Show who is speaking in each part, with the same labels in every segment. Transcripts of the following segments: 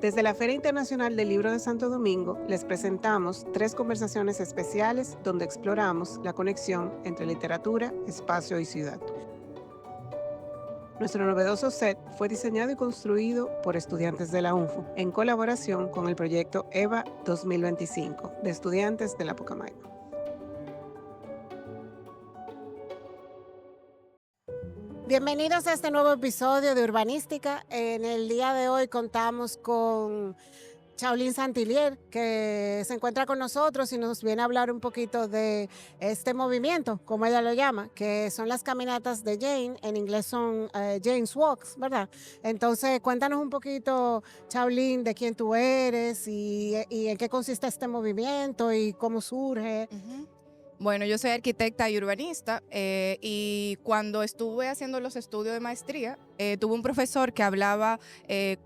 Speaker 1: Desde la Feria Internacional del Libro de Santo Domingo les presentamos 3 conversaciones especiales donde exploramos la conexión entre literatura, espacio y ciudad. Nuestro novedoso set fue diseñado y construido por estudiantes de la UNFU en colaboración con el proyecto EVA 2025 de estudiantes de la Pucamaima. Bienvenidos a este nuevo episodio de Urbanística. En el día de hoy contamos con Chaulín Santilier, que se encuentra con nosotros y nos viene a hablar un poquito de este movimiento, como ella lo llama, que son las caminatas de Jane, en inglés son Jane's Walks, ¿verdad? Entonces, cuéntanos un poquito, Chaulín, de quién tú eres y en qué consiste este movimiento y cómo surge.
Speaker 2: Ujú. Bueno, yo soy arquitecta y urbanista y cuando estuve haciendo los estudios de maestría, tuve un profesor que hablaba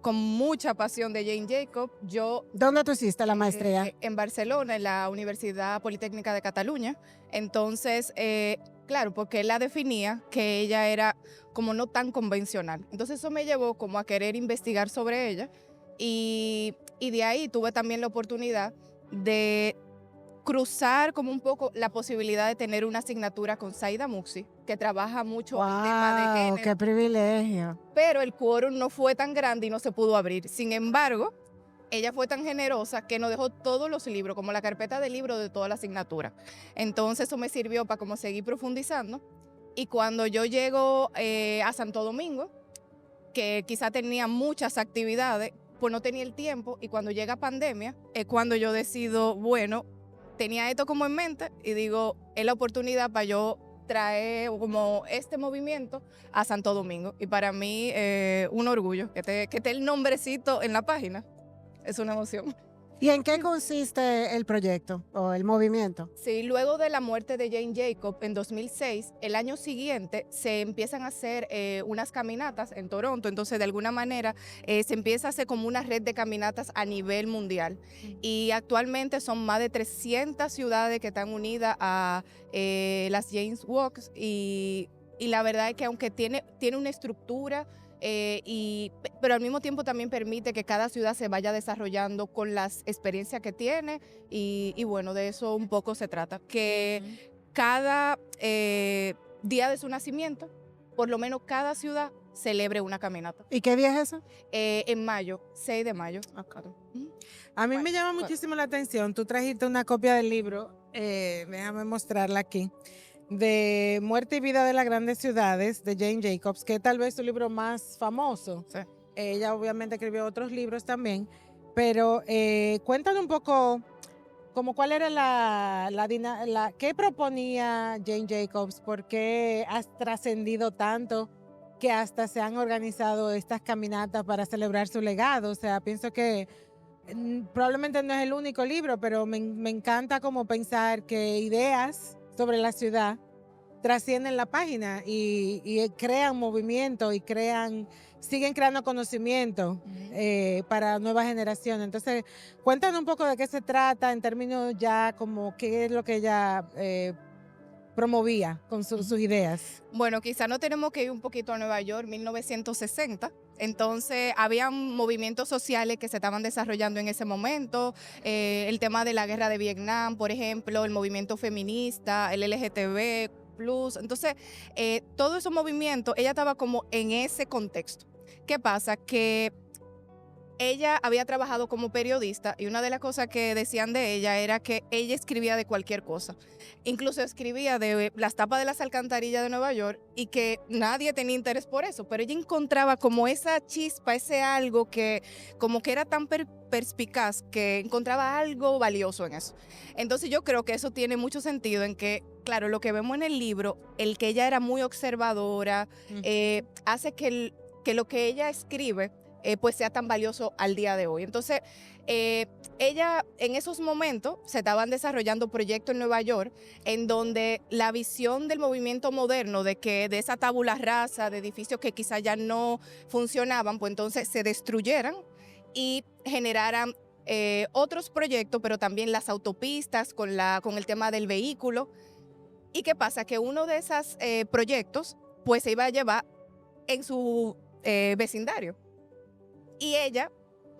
Speaker 2: con mucha pasión de Jane Jacob. Yo
Speaker 1: ¿Dónde tú hiciste la maestría?
Speaker 2: en Barcelona, en la Universidad Politécnica de Cataluña. Entonces, claro, porque él la definía que ella era como no tan convencional. Entonces eso me llevó como a querer investigar sobre ella y de ahí tuve también la oportunidad de cruzar como un poco la posibilidad de tener una asignatura con Zaida Muxi, que trabaja mucho el tema de
Speaker 1: ¡Wow! ¡Qué
Speaker 2: género,
Speaker 1: privilegio!
Speaker 2: pero el quórum no fue tan grande y no se pudo abrir. Sin embargo, ella fue tan generosa que nos dejó todos los libros, como la carpeta de libros de toda la asignatura. Entonces eso me sirvió para como seguir profundizando. Y cuando yo llego a Santo Domingo, que quizá tenía muchas actividades, pues no tenía el tiempo, y cuando llega pandemia es cuando yo decido, bueno, tenía esto como en mente y digo, es la oportunidad para yo traer como este movimiento a Santo Domingo. Y para mí un orgullo que esté el nombrecito en la página, es una emoción.
Speaker 1: ¿Y en qué consiste el proyecto o el movimiento?
Speaker 2: Sí, luego de la muerte de Jane Jacob en 2006, el año siguiente se empiezan a hacer unas caminatas en Toronto. Entonces, de alguna manera, se empieza a hacer como una red de caminatas a nivel mundial. Y actualmente son más de 300 ciudades que están unidas a las Jane's Walks. Y la verdad es que aunque tiene una estructura, pero al mismo tiempo también permite que cada ciudad se vaya desarrollando con las experiencias que tiene y bueno, de eso un poco se trata, que cada día de su nacimiento, por lo menos cada ciudad celebre una caminata.
Speaker 1: ¿Y qué día es eso?
Speaker 2: En mayo, 6 de mayo. Ujú.
Speaker 3: A mí me
Speaker 2: Bueno,
Speaker 3: llama
Speaker 2: bueno.
Speaker 3: muchísimo la atención. Tú trajiste una copia del libro, déjame mostrarla aquí, de Muerte y Vida de las Grandes Ciudades, de Jane Jacobs, que es tal vez su libro más famoso.
Speaker 2: Sí.
Speaker 3: Ella obviamente escribió otros libros también, pero cuéntanos un poco como cuál era qué proponía Jane Jacobs, por qué has trascendido tanto que hasta se han organizado estas caminatas para celebrar su legado. O sea, pienso que probablemente no es el único libro, pero me encanta como pensar que ideas sobre la ciudad trascienden la página y crean movimiento y siguen creando conocimiento para nuevas generaciones. Entonces, cuéntanos un poco de qué se trata en términos ya como qué es lo que ella promovía con sus ideas.
Speaker 2: Bueno, quizá no tenemos que ir un poquito a Nueva York, 1960. Entonces, había movimientos sociales que se estaban desarrollando en ese momento. El tema de la guerra de Vietnam, por ejemplo, el movimiento feminista, el LGTB+. Entonces, todos esos movimientos, ella estaba como en ese contexto. ¿Qué pasa? Que ella había trabajado como periodista y una de las cosas que decían de ella era que ella escribía de cualquier cosa. Incluso escribía de las tapas de las alcantarillas de Nueva York y que nadie tenía interés por eso, pero ella encontraba como esa chispa, ese algo que como que era tan perspicaz que encontraba algo valioso en eso. Entonces yo creo que eso tiene mucho sentido en que, claro, lo que vemos en el libro, el que ella era muy observadora, hace que lo que ella escribe pues sea tan valioso al día de hoy. Entonces, ella en esos momentos se estaban desarrollando proyectos en Nueva York en donde la visión del movimiento moderno de esa tabula rasa de edificios que quizás ya no funcionaban, pues entonces se destruyeran y generaran otros proyectos, pero también las autopistas con el tema del vehículo. ¿Y qué pasa? Que uno de esos proyectos pues se iba a llevar en su vecindario. Y ella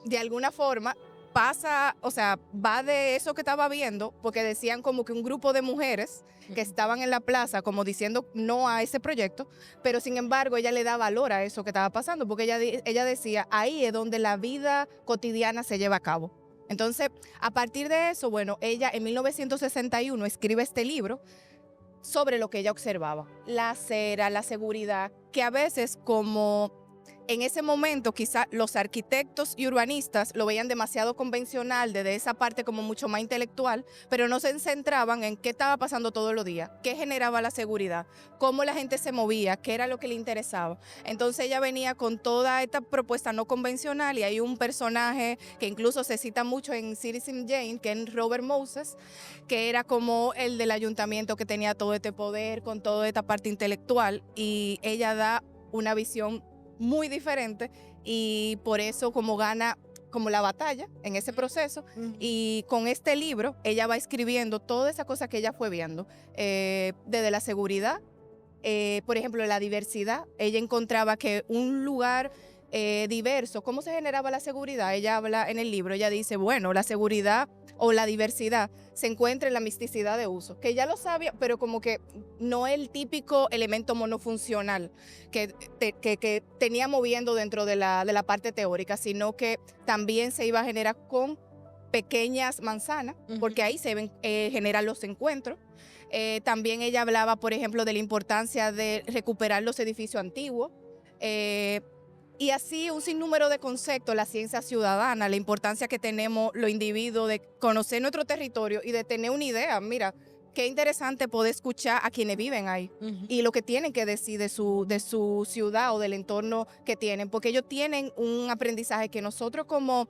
Speaker 2: de alguna forma pasa, o sea, va de eso que estaba viendo, porque decían como que un grupo de mujeres que estaban en la plaza como diciendo no a ese proyecto, pero sin embargo ella le da valor a eso que estaba pasando, porque ella decía, ahí es donde la vida cotidiana se lleva a cabo. Entonces, a partir de eso, bueno, ella en 1961 escribe este libro sobre lo que ella observaba, la acera, la seguridad, que a veces como en ese momento quizá los arquitectos y urbanistas lo veían demasiado convencional, desde esa parte como mucho más intelectual, pero no se centraban en qué estaba pasando todos los días, qué generaba la seguridad, cómo la gente se movía, qué era lo que le interesaba. Entonces ella venía con toda esta propuesta no convencional y hay un personaje que incluso se cita mucho en Citizen Jane, que es Robert Moses, que era como el del ayuntamiento que tenía todo este poder con toda esta parte intelectual, y ella da una visión muy diferente y por eso como gana como la batalla en ese proceso. Y con este libro ella va escribiendo toda esa cosa que ella fue viendo, desde la seguridad, por ejemplo, la diversidad. Ella encontraba que un lugar diverso, ¿cómo se generaba la seguridad? Ella habla en el libro, ella dice, bueno, la seguridad o la diversidad se encuentra en la misticidad de uso, que ya lo sabía, pero como que no el típico elemento monofuncional que tenía moviendo dentro de la parte teórica, sino que también se iba a generar con pequeñas manzanas, porque ahí se generan los encuentros. También ella hablaba, por ejemplo, de la importancia de recuperar los edificios antiguos, y así un sinnúmero de conceptos, la ciencia ciudadana, la importancia que tenemos los individuos de conocer nuestro territorio y de tener una idea. Mira, qué interesante poder escuchar a quienes viven ahí y lo que tienen que decir de su ciudad o del entorno que tienen, porque ellos tienen un aprendizaje que nosotros como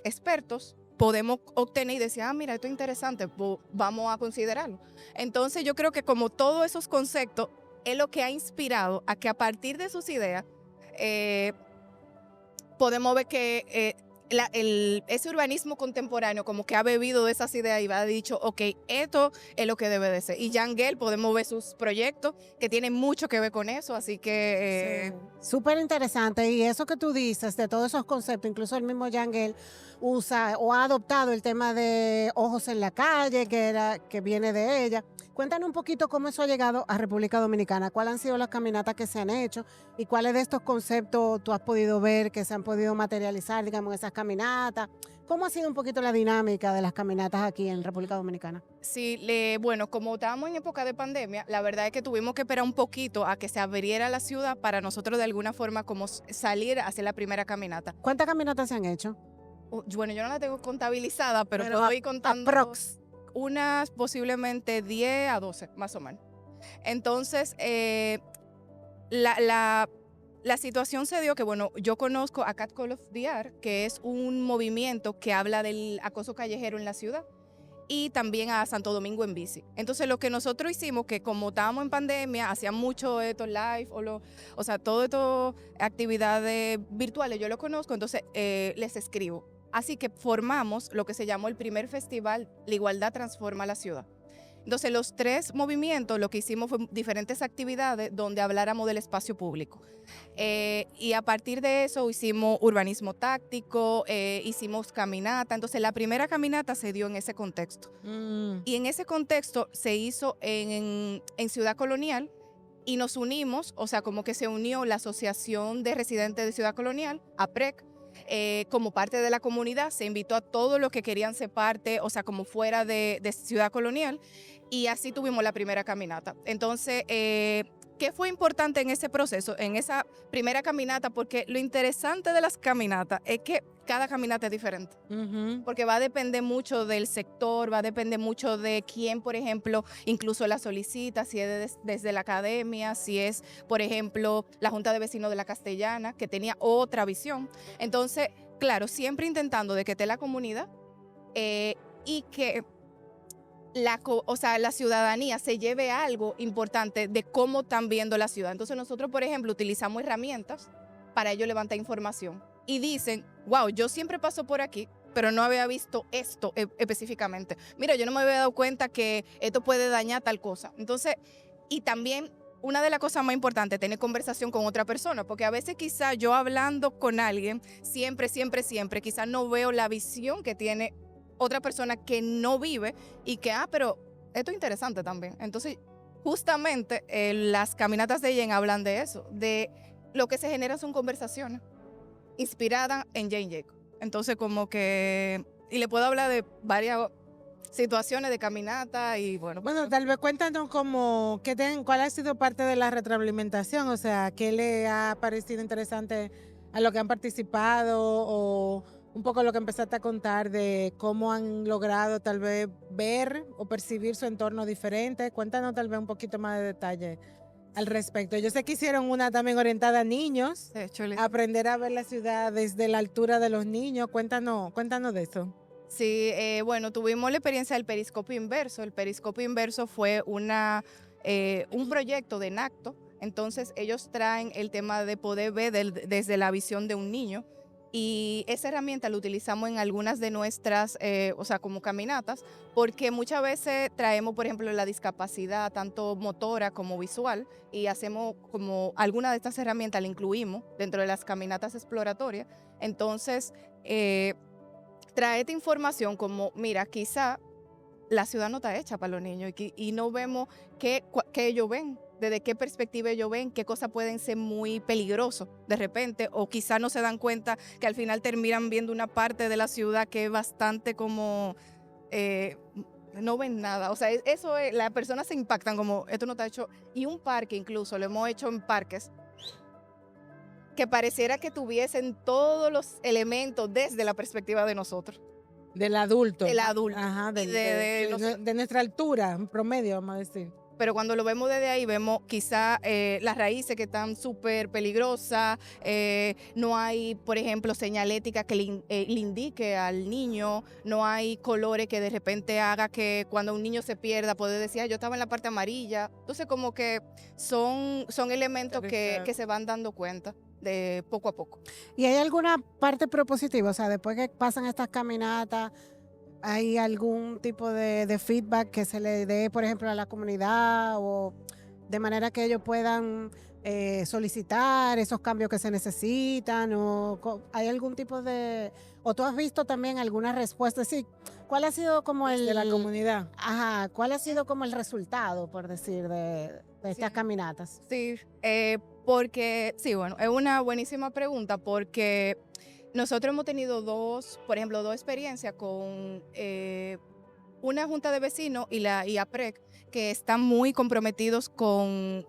Speaker 2: expertos podemos obtener y decir, mira, esto es interesante, pues vamos a considerarlo. Entonces yo creo que como todos esos conceptos es lo que ha inspirado a que a partir de sus ideas podemos ver que ese urbanismo contemporáneo como que ha bebido de esas ideas y ha dicho, ok, esto es lo que debe de ser. Y Jan Gehl, podemos ver sus proyectos que tienen mucho que ver con eso, así que...
Speaker 1: Sí. Súper interesante. Y eso que tú dices, de todos esos conceptos, incluso el mismo Jan Gehl usa o ha adoptado el tema de ojos en la calle, que viene de ella. Cuéntanos un poquito cómo eso ha llegado a República Dominicana, cuáles han sido las caminatas que se han hecho y cuáles de estos conceptos tú has podido ver que se han podido materializar, digamos, en esas caminatas. ¿Cómo ha sido un poquito la dinámica de las caminatas aquí en República Dominicana?
Speaker 2: Sí, bueno, como estábamos en época de pandemia, la verdad es que tuvimos que esperar un poquito a que se abriera la ciudad para nosotros de alguna forma como salir a hacer la primera caminata.
Speaker 1: ¿Cuántas caminatas se han hecho?
Speaker 2: Bueno, yo no la tengo contabilizada, pero puedo ir contando.
Speaker 1: Aprox.
Speaker 2: Unas posiblemente 10 a 12, más o menos. Entonces, la situación se dio que, bueno, yo conozco a Cat Call of DR, que es un movimiento que habla del acoso callejero en la ciudad, y también a Santo Domingo en bici. Entonces, lo que nosotros hicimos, que como estábamos en pandemia, hacían mucho esto live, o sea, todo esto, actividades virtuales, yo lo conozco, entonces les escribo. Así que formamos lo que se llamó el primer festival La Igualdad Transforma la Ciudad. Entonces, los tres movimientos lo que hicimos fue diferentes actividades donde habláramos del espacio público. Y a partir de eso hicimos urbanismo táctico, hicimos caminata. Entonces, la primera caminata se dio en ese contexto. Y en ese contexto se hizo en Ciudad Colonial y nos unimos, o sea, como que se unió la Asociación de Residentes de Ciudad Colonial, APREC, como parte de la comunidad. Se invitó a todos los que querían ser parte, o sea, como fuera de Ciudad Colonial, y así tuvimos la primera caminata. Entonces, ¿qué fue importante en ese proceso, en esa primera caminata? Porque lo interesante de las caminatas es que cada caminata es diferente, porque va a depender mucho del sector, va a depender mucho de quién, por ejemplo, incluso la solicita, si es desde la academia, si es, por ejemplo, la Junta de Vecinos de la Castellana, que tenía otra visión. Entonces, claro, siempre intentando de que esté la comunidad y que la ciudadanía se lleve algo importante de cómo están viendo la ciudad. Entonces nosotros, por ejemplo, utilizamos herramientas para ellos levantar información y dicen, wow, yo siempre paso por aquí, pero no había visto esto específicamente. Mira, yo no me había dado cuenta que esto puede dañar tal cosa. Entonces, y también una de las cosas más importantes es tener conversación con otra persona, porque a veces quizá yo hablando con alguien, siempre, quizás no veo la visión que tiene otra persona que no vive y que, pero esto es interesante también. Entonces, justamente las caminatas de Jen hablan de eso, de lo que se genera son conversaciones inspiradas en Jane Jacobs. Entonces, como que, y le puedo hablar de varias situaciones de caminata y bueno.
Speaker 3: Bueno, tal vez cuéntanos cuál ha sido parte de la retroalimentación, o sea, qué le ha parecido interesante a lo que han participado o un poco lo que empezaste a contar de cómo han logrado tal vez ver o percibir su entorno diferente. Cuéntanos tal vez un poquito más de detalle al respecto. Yo sé que hicieron una también orientada a niños, aprender a ver la ciudad desde la altura de los niños. Cuéntanos de eso.
Speaker 2: Sí, bueno, tuvimos la experiencia del periscopio inverso. El periscopio inverso fue un proyecto de NACTO. Entonces ellos traen el tema de poder ver desde la visión de un niño. Y esa herramienta la utilizamos en algunas de nuestras, o sea, como caminatas, porque muchas veces traemos, por ejemplo, la discapacidad, tanto motora como visual, y hacemos como alguna de estas herramientas la incluimos dentro de las caminatas exploratorias. Entonces, trae esta información como, mira, quizá la ciudad no está hecha para los niños y no vemos qué ellos ven, desde qué perspectiva ellos ven, qué cosas pueden ser muy peligrosas de repente, o quizá no se dan cuenta que al final terminan viendo una parte de la ciudad que es bastante como, no ven nada. O sea, eso es, las personas se impactan como, esto no está hecho, y un parque incluso, lo hemos hecho en parques, que pareciera que tuviesen todos los elementos desde la perspectiva de nosotros.
Speaker 3: Del adulto.
Speaker 2: El adulto.
Speaker 3: Ajá, de nuestra altura, en promedio, vamos a decir.
Speaker 2: Pero cuando lo vemos desde ahí, vemos quizá las raíces que están súper peligrosas, no hay, por ejemplo, señalética que le indique al niño, no hay colores que de repente haga que cuando un niño se pierda, puede decir, yo estaba en la parte amarilla. Entonces, como que son elementos que se van dando cuenta de poco a poco.
Speaker 1: ¿Y hay alguna parte propositiva? O sea, después que pasan estas caminatas, ¿hay algún tipo de feedback que se le dé, por ejemplo, a la comunidad o de manera que ellos puedan solicitar esos cambios que se necesitan? ¿O hay algún tipo de... o tú has visto también alguna respuesta? Sí, ¿cuál ha sido como el...
Speaker 3: de la comunidad?
Speaker 1: Ajá, ¿cuál ha sido como el resultado, por decir, de estas caminatas?
Speaker 2: Sí, porque, sí, bueno, es una buenísima pregunta porque nosotros hemos tenido por ejemplo, dos experiencias con una junta de vecinos y APREC, que están muy comprometidos con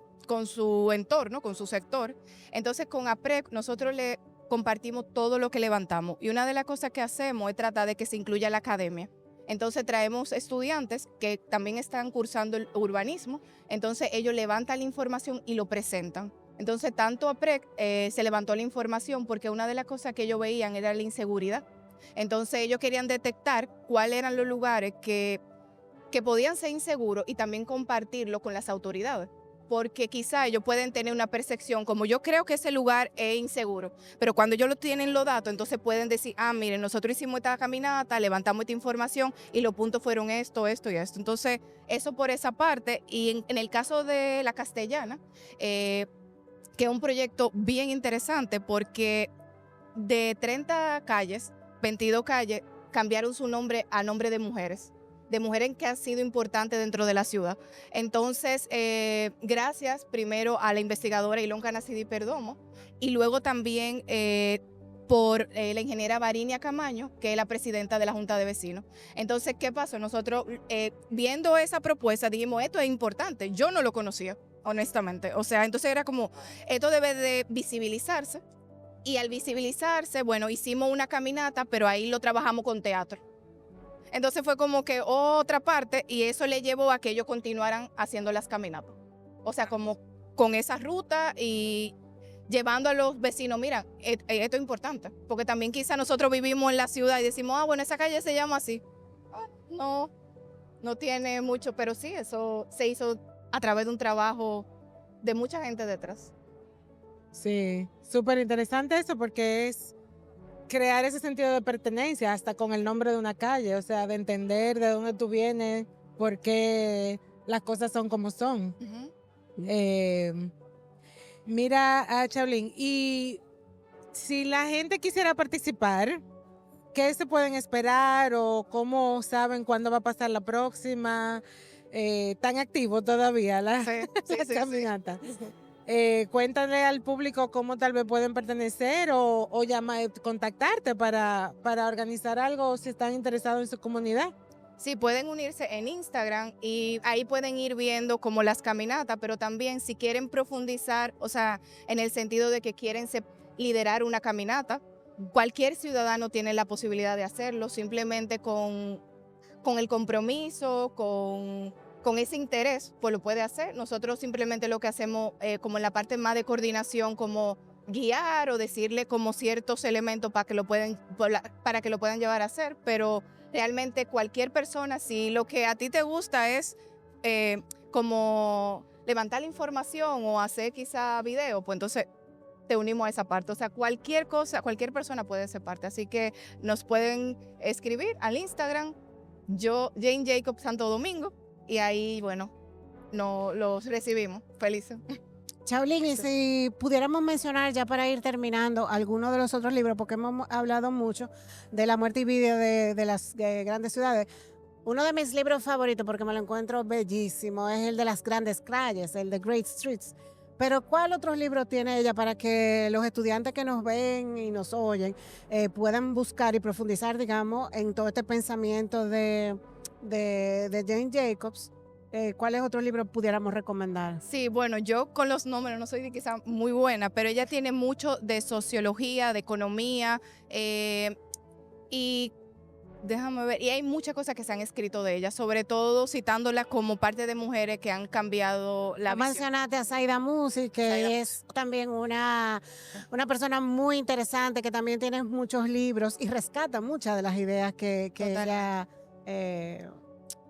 Speaker 2: su entorno, con su sector. Entonces, con APREC nosotros le compartimos todo lo que levantamos. Y una de las cosas que hacemos es tratar de que se incluya la academia. Entonces traemos estudiantes que también están cursando el urbanismo, entonces ellos levantan la información y lo presentan. Entonces tanto APREC se levantó la información porque una de las cosas que ellos veían era la inseguridad. Entonces ellos querían detectar cuáles eran los lugares que podían ser inseguros y también compartirlo con las autoridades. Porque quizá ellos pueden tener una percepción como yo creo que ese lugar es inseguro, pero cuando ellos tienen los datos, entonces pueden decir, miren, nosotros hicimos esta caminata, levantamos esta información y los puntos fueron esto y esto. Entonces, eso por esa parte. Y en el caso de la Castellana, que es un proyecto bien interesante porque de 30 calles, 22 calles cambiaron su nombre a nombre de mujeres que han sido importantes dentro de la ciudad. Entonces, gracias primero a la investigadora Ilonka Nasidi Perdomo y luego también por la ingeniera Varinia Camaño, que es la presidenta de la Junta de Vecinos. Entonces, ¿qué pasó? Nosotros, viendo esa propuesta, dijimos, esto es importante. Yo no lo conocía, honestamente. O sea, entonces era como, esto debe de visibilizarse. Y al visibilizarse, bueno, hicimos una caminata, pero ahí lo trabajamos con teatro. Entonces fue como que otra parte y eso le llevó a que ellos continuaran haciendo las caminatas. O sea, como con esa ruta y llevando a los vecinos, mira, esto es importante. Porque también quizá nosotros vivimos en la ciudad y decimos, bueno, esa calle se llama así. No tiene mucho, pero sí, eso se hizo a través de un trabajo de mucha gente detrás.
Speaker 3: Sí, súper interesante eso porque es crear ese sentido de pertenencia hasta con el nombre de una calle, o sea, de entender de dónde tú vienes, por qué las cosas son como son. Eh, Mira, Chaulín, y si la gente quisiera participar, ¿qué se pueden esperar o cómo saben cuándo va a pasar la próxima? ¿Tan activo todavía
Speaker 2: Sí, sí,
Speaker 3: la
Speaker 2: sí, sí.
Speaker 3: caminata? Cuéntale al público cómo tal vez pueden pertenecer o contactarte para organizar algo si están interesados en su comunidad.
Speaker 2: Sí, pueden unirse en Instagram y ahí pueden ir viendo como las caminatas, pero también si quieren profundizar, o sea, en el sentido de que quieren liderar una caminata, cualquier ciudadano tiene la posibilidad de hacerlo, simplemente con el compromiso, con ese interés, pues lo puede hacer. Nosotros simplemente lo que hacemos, como en la parte más de coordinación, como guiar o decirle como ciertos elementos para que lo puedan llevar a hacer, pero realmente cualquier persona, si lo que a ti te gusta es como levantar la información o hacer quizá video, pues entonces te unimos a esa parte. O sea, cualquier cosa, cualquier persona puede ser parte. Así que nos pueden escribir al Instagram, Jane Jacob Santo Domingo, y ahí, bueno, los recibimos. Felices.
Speaker 1: Chaulín, y si pudiéramos mencionar ya para ir terminando algunos de los otros libros, porque hemos hablado mucho de la muerte y vida de las grandes ciudades. Uno de mis libros favoritos, porque me lo encuentro bellísimo, es el de las grandes calles, el de Great Streets. Pero ¿cuál otros libros tiene ella para que los estudiantes que nos ven y nos oyen puedan buscar y profundizar, digamos, en todo este pensamiento de Jane Jacobs? ¿Cuáles otros libros pudiéramos recomendar?
Speaker 2: Sí, bueno, yo con los números no soy quizá muy buena, pero ella tiene mucho de sociología, de economía, y déjame ver, y hay muchas cosas que se han escrito de ella, sobre todo citándola como parte de mujeres que han cambiado la visión.
Speaker 1: Mencionaste a Zaida Musi, que
Speaker 2: Zaida
Speaker 1: es también una persona muy interesante, que también tiene muchos libros y rescata muchas de las ideas que ella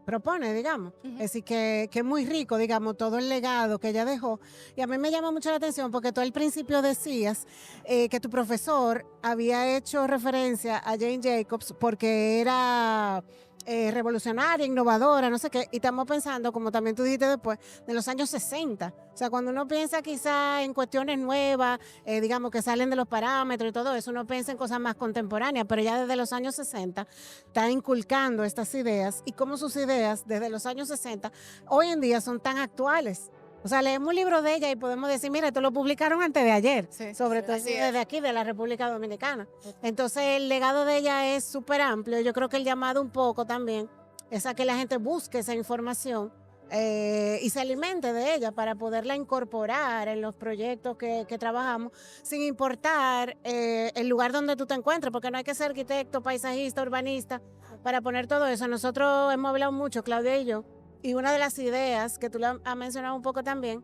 Speaker 1: propone, digamos.
Speaker 2: Ujú.
Speaker 1: Así que es muy rico, digamos, todo el legado que ella dejó. Y a mí me llama mucho la atención porque tú al principio decías que tu profesor había hecho referencia a Jane Jacobs porque era revolucionaria, innovadora, no sé qué. Y estamos pensando, como también tú dijiste después, de los años 60. O sea, cuando uno piensa quizá en cuestiones nuevas, digamos, que salen de los parámetros y todo eso, uno piensa en cosas más contemporáneas, pero ya desde los años 60 está inculcando estas ideas y cómo sus ideas desde los años 60 hoy en día son tan actuales. O sea, leemos un libro de ella y podemos decir, mira, esto lo publicaron antes de ayer,
Speaker 2: Sí,
Speaker 1: sobre
Speaker 2: sí,
Speaker 1: todo
Speaker 2: así es.
Speaker 1: desde aquí, de la República Dominicana. Entonces, el legado de ella es súper amplio. Yo creo que el llamado un poco también es a que la gente busque esa información y se alimente de ella para poderla incorporar en los proyectos que trabajamos, sin importar el lugar donde tú te encuentres, porque no hay que ser arquitecto, paisajista, urbanista para poner todo eso. Nosotros hemos hablado mucho, Claudia y yo, y una de las ideas que tú lo has mencionado un poco también,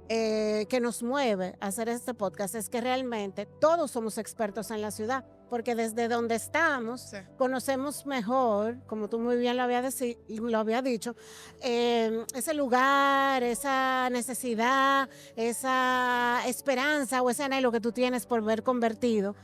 Speaker 1: que nos mueve a hacer este podcast es que realmente todos somos expertos en la ciudad, porque desde donde estamos
Speaker 2: Sí.
Speaker 1: conocemos mejor, como tú muy bien lo habías dicho, ese lugar, esa necesidad, esa esperanza o ese anhelo que tú tienes por ver convertido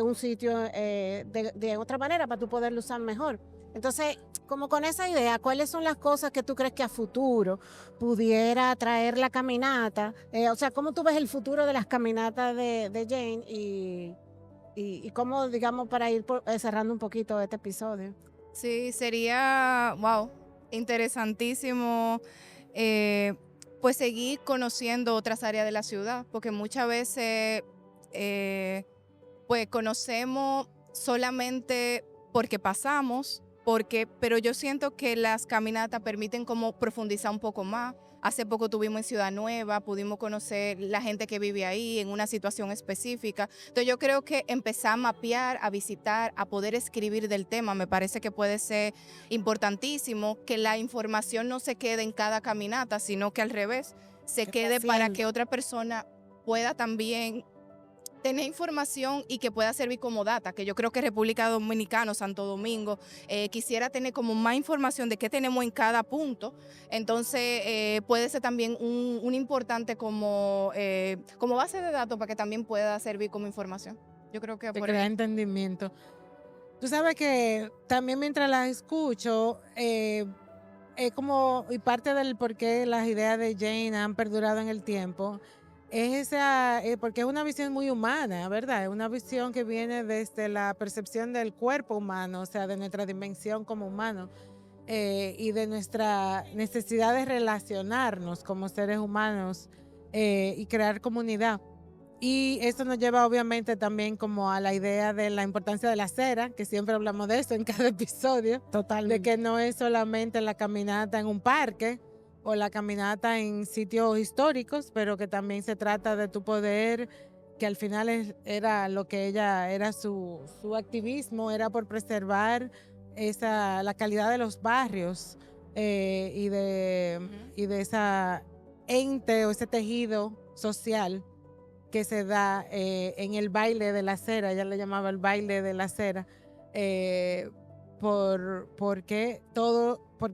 Speaker 1: un sitio de otra manera para tú poderlo usar mejor. Entonces, como con esa idea, ¿cuáles son las cosas que tú crees que a futuro pudiera traer la caminata? O sea, ¿cómo tú ves el futuro de las caminatas de Jane y cómo, digamos, para ir cerrando un poquito este episodio?
Speaker 2: Sí, sería, wow, interesantísimo, pues seguir conociendo otras áreas de la ciudad, porque muchas veces pues conocemos solamente porque pasamos, pero yo siento que las caminatas permiten como profundizar un poco más. Hace poco tuvimos en Ciudad Nueva, pudimos conocer la gente que vive ahí en una situación específica. Entonces yo creo que empezar a mapear, a visitar, a poder escribir del tema, me parece que puede ser importantísimo, que la información no se quede en cada caminata, sino que al revés, se quede para que otra persona pueda también tener información y que pueda servir como data, que yo creo que República Dominicana, Santo Domingo, quisiera tener como más información de qué tenemos en cada punto. Entonces puede ser también un importante como base de datos para que también pueda servir como información. Yo creo que
Speaker 3: Te
Speaker 2: por
Speaker 3: crea
Speaker 2: ahí.
Speaker 3: entendimiento. Tú sabes que también mientras las escucho, es como, y parte del por qué las ideas de Jane han perdurado en el tiempo, es esa, porque es una visión muy humana, ¿verdad? Es una visión que viene desde la percepción del cuerpo humano, o sea, de nuestra dimensión como humano, y de nuestra necesidad de relacionarnos como seres humanos y crear comunidad. Y eso nos lleva obviamente también como a la idea de la importancia de la acera, que siempre hablamos de eso en cada episodio, de
Speaker 1: Totalmente.
Speaker 3: que no es solamente la caminata en un parque o la caminata en sitios históricos, pero que también se trata de tu poder, que al final era lo que ella, era su activismo, era por preservar la calidad de los barrios y de esa ente o ese tejido social que se da en el baile de la acera, ella le llamaba el baile de la acera, porque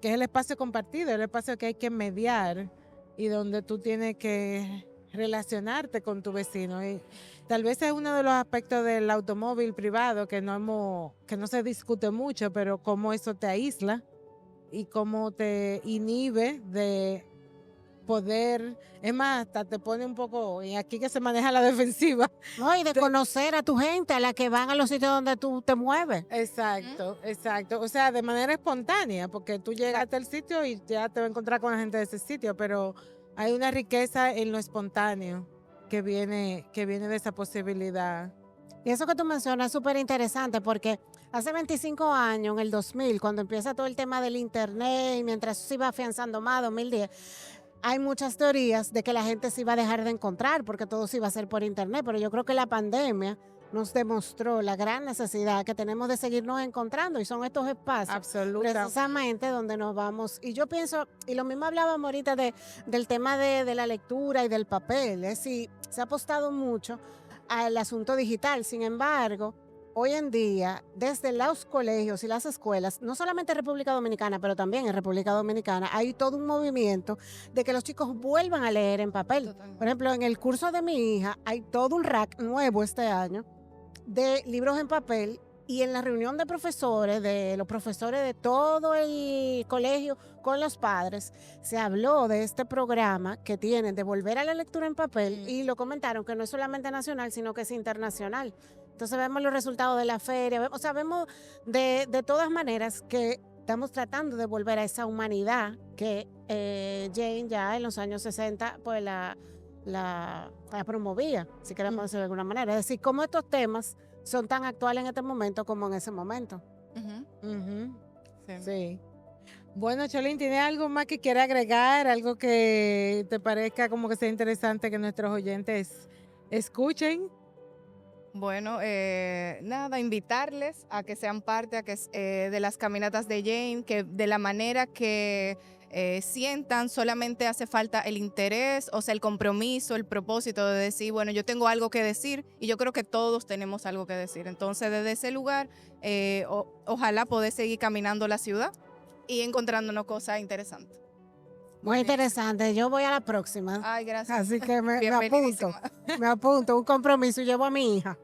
Speaker 3: es el espacio compartido, el espacio que hay que mediar y donde tú tienes que relacionarte con tu vecino. Y tal vez es uno de los aspectos del automóvil privado que no se discute mucho, pero cómo eso te aísla y cómo te inhibe de poder, es más, hasta te pone un poco, y aquí que se maneja la defensiva.
Speaker 1: No, y de conocer a tu gente, a la que van a los sitios donde tú te mueves.
Speaker 3: Exacto, exacto. O sea, de manera espontánea, porque tú llegaste al sitio y ya te vas a encontrar con la gente de ese sitio, pero hay una riqueza en lo espontáneo que viene de esa posibilidad.
Speaker 1: Y eso que tú mencionas es súper interesante porque hace 25 años, en el 2000, cuando empieza todo el tema del internet y mientras eso se iba afianzando más, 2010, hay muchas teorías de que la gente se iba a dejar de encontrar porque todo se iba a hacer por internet, pero yo creo que la pandemia nos demostró la gran necesidad que tenemos de seguirnos encontrando y son estos espacios
Speaker 3: Absoluta.
Speaker 1: precisamente donde nos vamos. Y yo pienso, y lo mismo hablábamos ahorita del tema de la lectura y del papel, es decir, se ha apostado mucho al asunto digital, sin embargo, hoy en día, desde los colegios y las escuelas, no solamente en República Dominicana, pero también en República Dominicana, hay todo un movimiento de que los chicos vuelvan a leer en papel.
Speaker 2: Totalmente.
Speaker 1: Por ejemplo, en el curso de mi hija hay todo un rack nuevo este año de libros en papel y en la reunión de los profesores de todo el colegio con los padres, se habló de este programa que tienen de volver a la lectura en papel y lo comentaron que no es solamente nacional, sino que es internacional. Entonces vemos los resultados de la feria, o sea, vemos de todas maneras que estamos tratando de volver a esa humanidad que Jane ya en los años 60 pues la promovía, si queremos decirlo de alguna manera. Es decir, cómo estos temas son tan actuales en este momento como en ese momento.
Speaker 2: Ujú.
Speaker 3: Ujú,
Speaker 2: Sí.
Speaker 3: sí. Bueno, Cholín, ¿tiene algo más que quiera agregar? ¿Algo que te parezca como que sea interesante que nuestros oyentes escuchen?
Speaker 2: Bueno, nada, invitarles a que sean parte de las caminatas de Jane, que de la manera que sientan, solamente hace falta el interés, o sea, el compromiso, el propósito de decir, bueno, yo tengo algo que decir y yo creo que todos tenemos algo que decir. Entonces, desde ese lugar, ojalá poder seguir caminando la ciudad y encontrándonos cosas interesantes.
Speaker 1: Muy interesante. Yo voy a la próxima.
Speaker 2: Ay, gracias.
Speaker 1: Así que me apunto.
Speaker 2: Bienvenidísima.
Speaker 1: Me apunto, un compromiso y llevo a mi hija.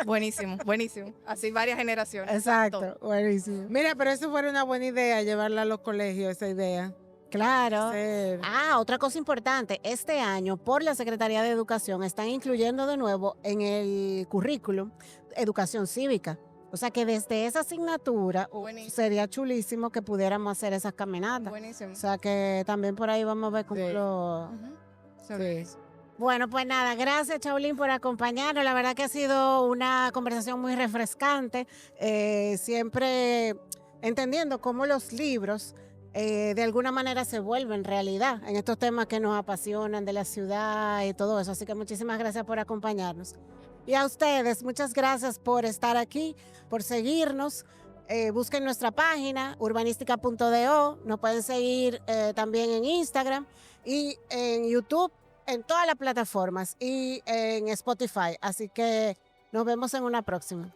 Speaker 2: Buenísimo, buenísimo. Así varias generaciones.
Speaker 1: Exacto, buenísimo.
Speaker 3: Mira, pero eso fuera una buena idea, llevarla a los colegios, esa idea.
Speaker 1: Claro.
Speaker 3: Hacer-
Speaker 1: Otra cosa importante, este año por la Secretaría de Educación están incluyendo de nuevo en el currículum educación cívica. O sea que desde esa asignatura
Speaker 2: Buenísimo.
Speaker 1: sería chulísimo que pudiéramos hacer esas caminatas.
Speaker 2: Buenísimo.
Speaker 1: O sea que también por ahí vamos a ver cómo
Speaker 3: Sí.
Speaker 1: lo...
Speaker 2: Ujú.
Speaker 3: Sí.
Speaker 1: Bueno, pues nada, gracias Chaulín por acompañarnos. La verdad que ha sido una conversación muy refrescante, siempre entendiendo cómo los libros de alguna manera se vuelven realidad en estos temas que nos apasionan de la ciudad y todo eso. Así que muchísimas gracias por acompañarnos. Y a ustedes, muchas gracias por estar aquí, por seguirnos. Busquen nuestra página, urbanística.do. Nos pueden seguir también en Instagram y en YouTube, en todas las plataformas y en Spotify. Así que nos vemos en una próxima.